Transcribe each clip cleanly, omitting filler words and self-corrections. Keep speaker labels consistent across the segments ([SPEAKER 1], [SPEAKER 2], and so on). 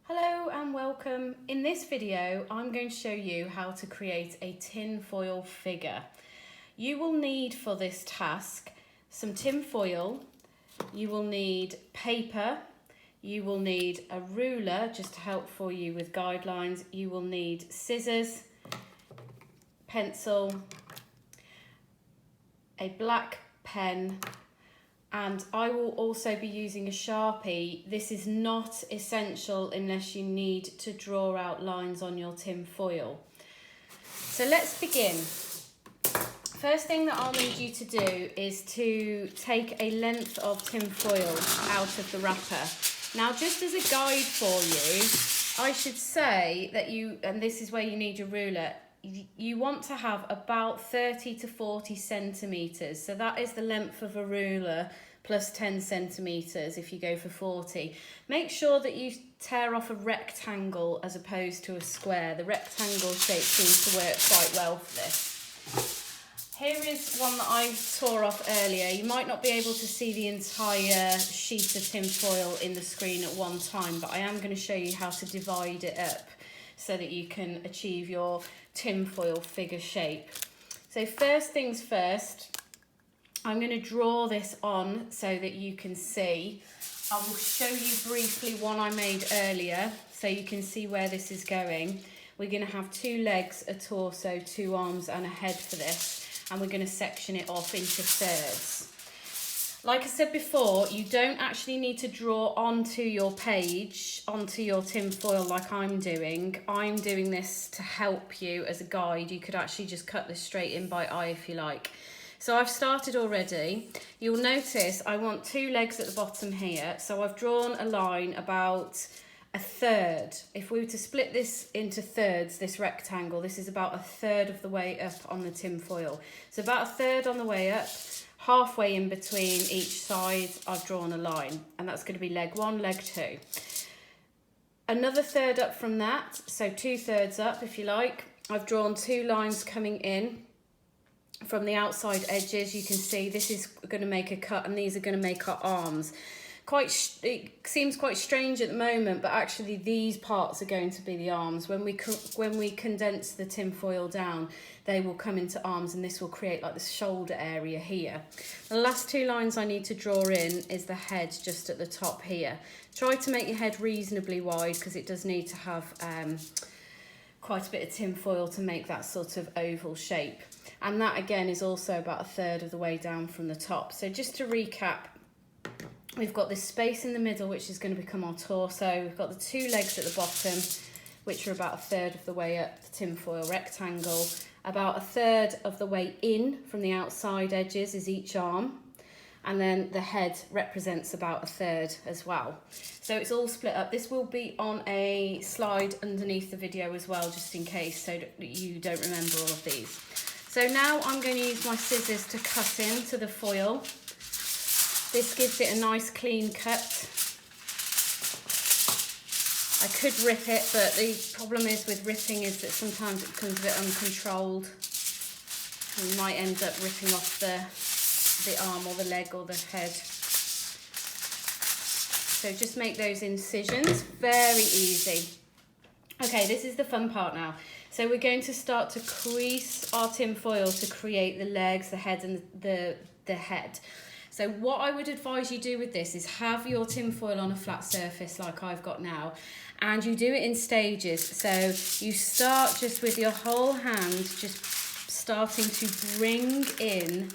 [SPEAKER 1] Hello and welcome. In this video, I'm going to show you how to create a tinfoil figure. You will need for this task some tinfoil, you will need paper, you will need a ruler just to help for you with guidelines, you will need scissors, pencil, a black pen, and I will also be using a Sharpie. This is not essential unless you need to draw out lines on your tin foil. So let's begin. First thing that I'll need you to do is to take a length of tin foil out of the wrapper. Now, just as a guide for you, I should say that and this is where you need your ruler, you want to have about 30 to 40 centimetres. So that is the length of a ruler plus 10 centimetres if you go for 40. Make sure that you tear off a rectangle as opposed to a square. The rectangle shape seems to work quite well for this. Here is one that I tore off earlier. You might not be able to see the entire sheet of tin foil in the screen at one time, but I am going to show you how to divide it up so that you can achieve your tinfoil figure shape. So first things first, I'm going to draw this on so that you can see. I will show you briefly one I made earlier so you can see where this is going. We're going to have 2 legs, a torso, 2 arms and a head for this, and we're going to section it off into thirds. Like I said before, you don't actually need to draw onto your page, onto your tin foil like I'm doing. I'm doing this to help you as a guide. You could actually just cut this straight in by eye if you like. So I've started already. You'll notice I want 2 legs at the bottom here. So I've drawn a line about a third. If we were to split this into thirds, this rectangle, this is about a third of the way up on the tin foil. So about a third on the way up. Halfway in between each side, I've drawn a line, and that's going to be leg 1, leg 2. Another third up from that, so 2/3 up if you like. I've drawn 2 lines coming in from the outside edges. You can see this is going to make a cut, and these are going to make our arms. It seems quite strange at the moment, but actually these parts are going to be the arms. When we condense the tin foil down, they will come into arms, and this will create like the shoulder area here. The last 2 lines I need to draw in is the head just at the top here. Try to make your head reasonably wide because it does need to have quite a bit of tin foil to make that sort of oval shape. And that again is also about a third of the way down from the top. So just to recap, we've got this space in the middle, which is going to become our torso. We've got the 2 legs at the bottom, which are about a third of the way up the tinfoil rectangle. About a third of the way in from the outside edges is each arm. And then the head represents about a third as well. So it's all split up. This will be on a slide underneath the video as well, just in case, so that you don't remember all of these. So now I'm going to use my scissors to cut into the foil. This gives it a nice clean cut. I could rip it, but the problem is with ripping is that sometimes it becomes a bit uncontrolled. You might end up ripping off the arm or the leg or the head. So just make those incisions, very easy. Okay, this is the fun part now. So we're going to start to crease our tin foil to create the legs, the head and the head. So what I would advise you do with this is have your tin foil on a flat surface like I've got now, and you do it in stages. So you start just with your whole hand, just starting to bring in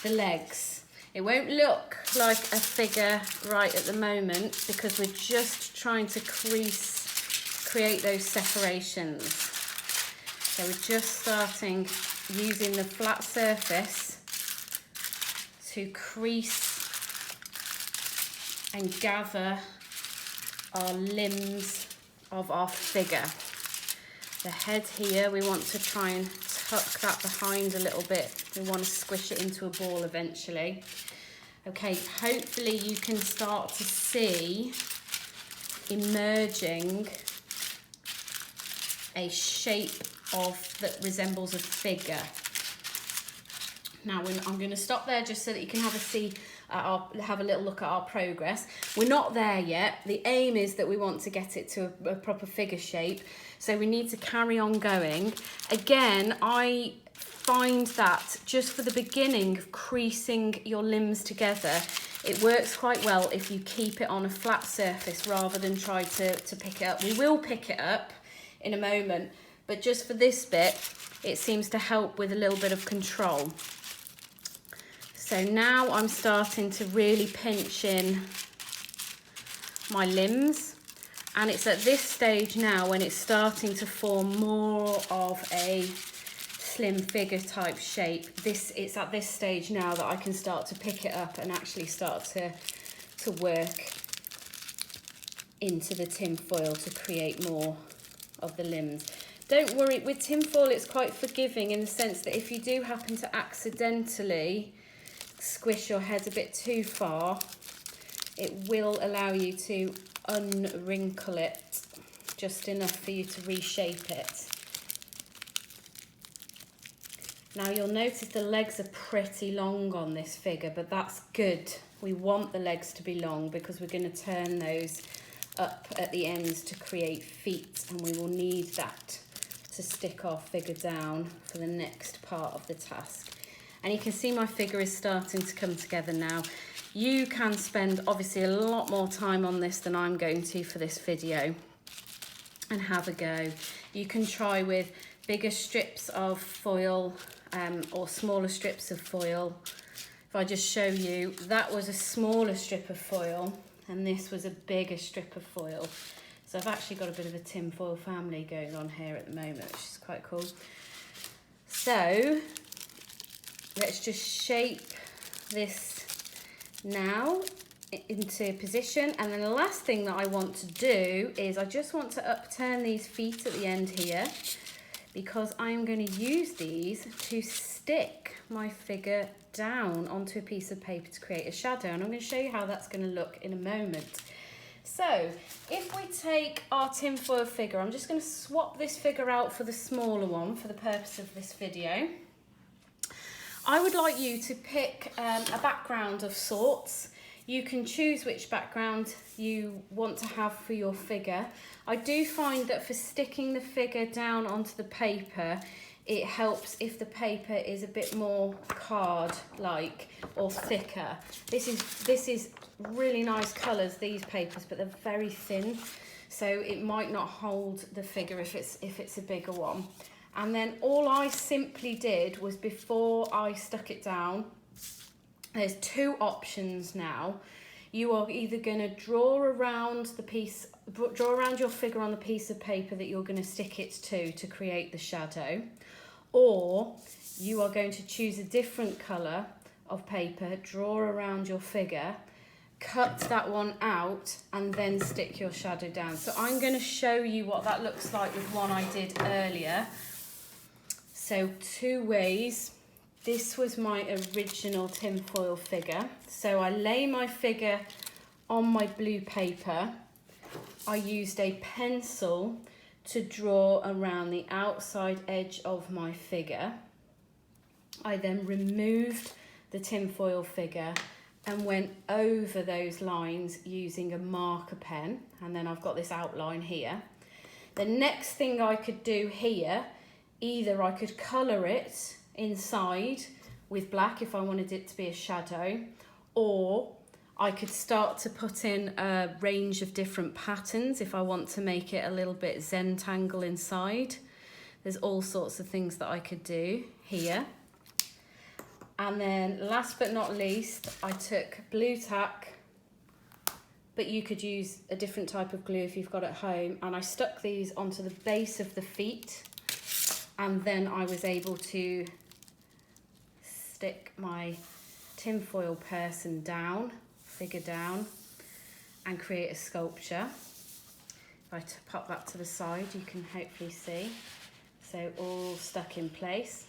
[SPEAKER 1] the legs. It won't look like a figure right at the moment because we're just trying to create those separations. So we're just starting using the flat surface to crease and gather our limbs of our figure. The head here, we want to try and tuck that behind a little bit. We want to squish it into a ball eventually. Okay, hopefully you can start to see emerging a shape that resembles a figure. Now I'm going to stop there just so that you can have have a little look at our progress. We're not there yet. The aim is that we want to get it to a proper figure shape, so we need to carry on going. Again, I find that just for the beginning of creasing your limbs together, it works quite well if you keep it on a flat surface rather than try to pick it up. We will pick it up in a moment, but just for this bit, it seems to help with a little bit of control. So now I'm starting to really pinch in my limbs, and it's at this stage now when it's starting to form more of a slim figure type shape. It's at this stage now that I can start to pick it up and actually start to work into the tinfoil to create more of the limbs. Don't worry, with tinfoil it's quite forgiving in the sense that if you do happen to accidentally squish your head a bit too far, it will allow you to unwrinkle it just enough for you to reshape it. Now you'll notice the legs are pretty long on this figure, but that's good. We want the legs to be long because we're going to turn those up at the ends to create feet, and we will need that to stick our figure down for the next part of the task. And you can see my figure is starting to come together now. You can spend obviously a lot more time on this than I'm going to for this video and have a go. You can try with bigger strips of foil or smaller strips of foil. If I just show you, that was a smaller strip of foil and this was a bigger strip of foil. So I've actually got a bit of a tinfoil family going on here at the moment, which is quite cool. So let's just shape this now into position, and then the last thing that I want to do is I just want to upturn these feet at the end here, because I'm going to use these to stick my figure down onto a piece of paper to create a shadow, and I'm going to show you how that's going to look in a moment. So if we take our tinfoil figure, I'm just going to swap this figure out for the smaller one for the purpose of this video. I would like you to pick a background of sorts. You can choose which background you want to have for your figure. I do find that for sticking the figure down onto the paper, it helps if the paper is a bit more card-like or thicker. This is really nice colours, these papers, but they're very thin, so it might not hold the figure if it's a bigger one. And then all I simply did was, before I stuck it down, there's two options now. You are either going to draw around your figure on the piece of paper that you're going to stick it to create the shadow, or you are going to choose a different colour of paper, draw around your figure, cut that one out, and then stick your shadow down. So I'm going to show you what that looks like with one I did earlier. So two ways. This was my original tinfoil figure. So I lay my figure on my blue paper. I used a pencil to draw around the outside edge of my figure. I then removed the tinfoil figure and went over those lines using a marker pen, and then I've got this outline here. The next thing I could do here, either I could colour it inside with black if I wanted it to be a shadow, or I could start to put in a range of different patterns if I want to make it a little bit Zentangle inside. There's all sorts of things that I could do here. And then last but not least, I took blue tack, but you could use a different type of glue if you've got at home, and I stuck these onto the base of the feet, and then I was able to stick my tinfoil person down, figure down, and create a sculpture. If I pop that to the side, you can hopefully see. So all stuck in place.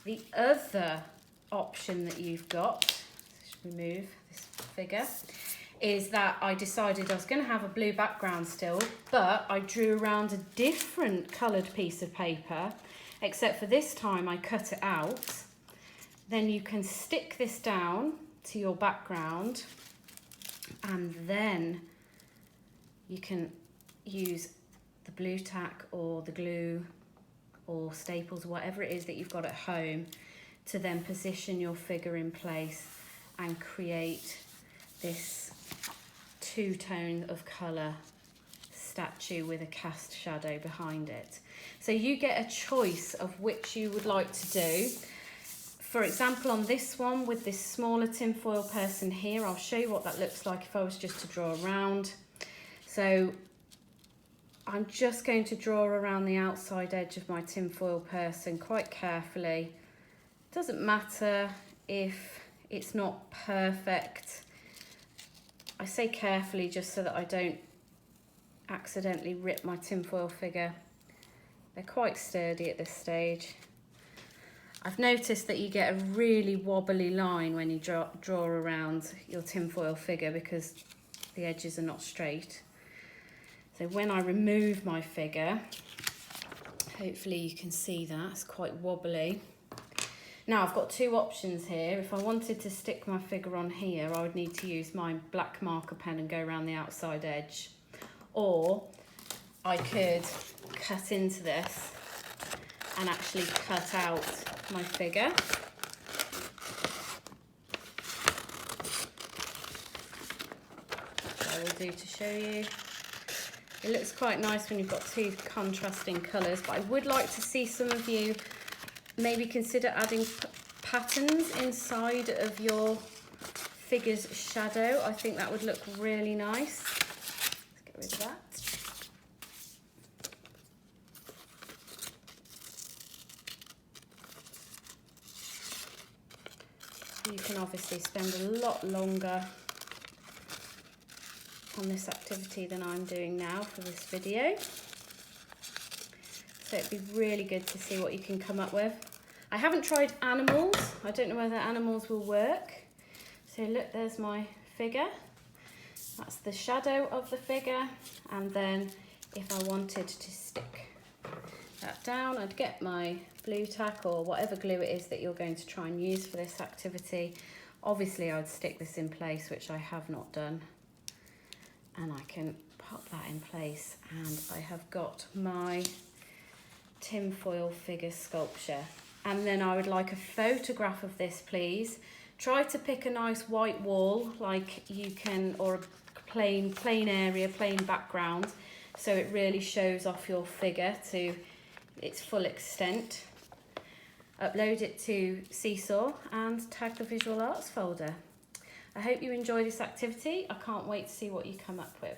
[SPEAKER 1] The other option that you've got, let's remove this figure, is that I decided I was going to have a blue background still, but I drew around a different coloured piece of paper, except for this time I cut it out. Then you can stick this down to your background, and then you can use the blue tack or the glue or staples, whatever it is that you've got at home, to then position your figure in place and create this two-tone of colour statue with a cast shadow behind it. So you get a choice of which you would like to do. For example, on this one with this smaller tinfoil person here, I'll show you what that looks like if I was just to draw around. So I'm just going to draw around the outside edge of my tinfoil person quite carefully. Doesn't matter if it's not perfect. I say carefully just so that I don't accidentally rip my tinfoil figure. They're quite sturdy at this stage. I've noticed that you get a really wobbly line when you draw around your tinfoil figure because the edges are not straight. So when I remove my figure, hopefully you can see that, it's quite wobbly. Now I've got two options here. If I wanted to stick my figure on here, I would need to use my black marker pen and go around the outside edge. Or I could cut into this and actually cut out my figure. Which I will do to show you. It looks quite nice when you've got two contrasting colours, but I would like to see some of you maybe consider adding patterns inside of your figure's shadow. I think that would look really nice. Let's get rid of that. You can obviously spend a lot longer on this activity than I'm doing now for this video. So it'd be really good to see what you can come up with. I haven't tried animals. I don't know whether animals will work. So look, there's my figure. That's the shadow of the figure. And then if I wanted to stick that down, I'd get my blue tack or whatever glue it is that you're going to try and use for this activity. Obviously I'd stick this in place, which I have not done. And I can pop that in place, and I have got my tinfoil figure sculpture. And then I would like a photograph of this, please. Try to pick a nice white wall like you can, or a plain area, plain background, so it really shows off your figure to its full extent. Upload it to Seesaw and tag the visual arts folder. I hope you enjoy this activity. I can't wait to see what you come up with.